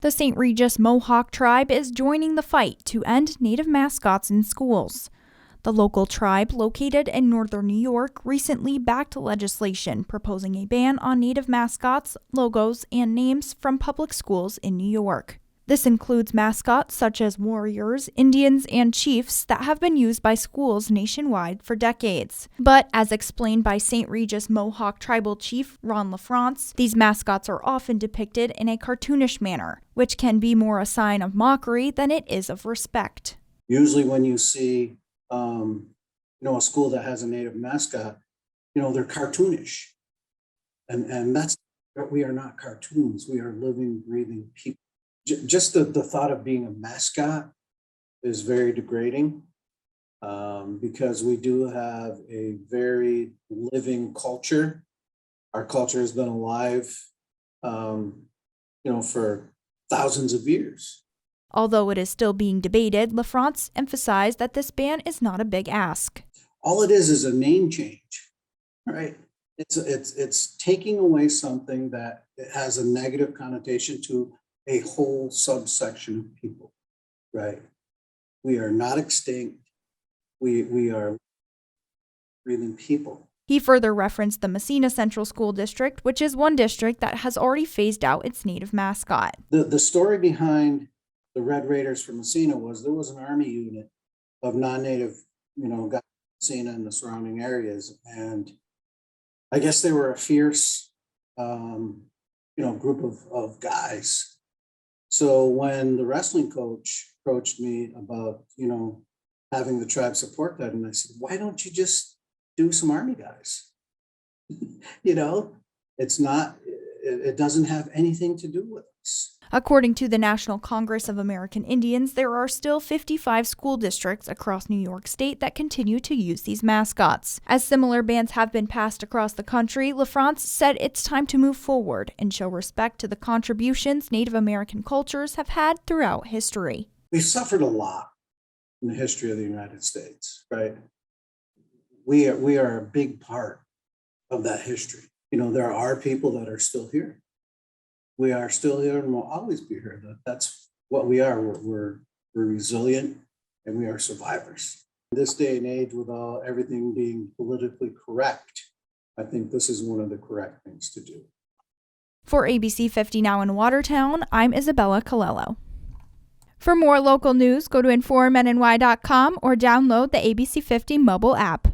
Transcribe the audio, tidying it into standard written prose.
The St. Regis Mohawk Tribe is joining the fight to end Native mascots in schools. The local tribe, located in northern New York, recently backed legislation proposing a ban on Native mascots, logos, and names from public schools in New York. This includes mascots such as warriors, Indians, and chiefs that have been used by schools nationwide for decades. But as explained by St. Regis Mohawk Tribal Chief Ron LaFrance, these mascots are often depicted in a cartoonish manner, which can be more a sign of mockery than it is of respect. Usually when you see a school that has a Native mascot, they're cartoonish. And that's, we are not cartoons. We are living, breathing people. Just the thought of being a mascot is very degrading because we do have a very living culture. Our culture has been alive, for thousands of years. Although it is still being debated, LaFrance emphasized that this ban is not a big ask. All it is a name change, right? It's taking away something that has a negative connotation to a whole subsection of people, right? We are not extinct. We are breathing people. He further referenced the Messina Central School District, which is one district that has already phased out its Native mascot. The story behind the Red Raiders from Messina was there was an army unit of non-Native, guys in Messina and the surrounding areas. And I guess they were a fierce, group of guys. So when the wrestling coach approached me about, having the tribe support that, and I said, why don't you just do some army guys? It's not, it doesn't have anything to do with us. According to the National Congress of American Indians, there are still 55 school districts across New York State that continue to use these mascots. As similar bans have been passed across the country, LaFrance said it's time to move forward and show respect to the contributions Native American cultures have had throughout history. We've suffered a lot in the history of the United States, right? We are a big part of that history. There are people that are still here. We are still here and will always be here. That's what we are. We're resilient and we are survivors. In this day and age, with everything being politically correct, I think this is one of the correct things to do. For ABC 50 Now in Watertown, I'm Isabella Colello. For more local news, go to informnny.com or download the ABC 50 mobile app.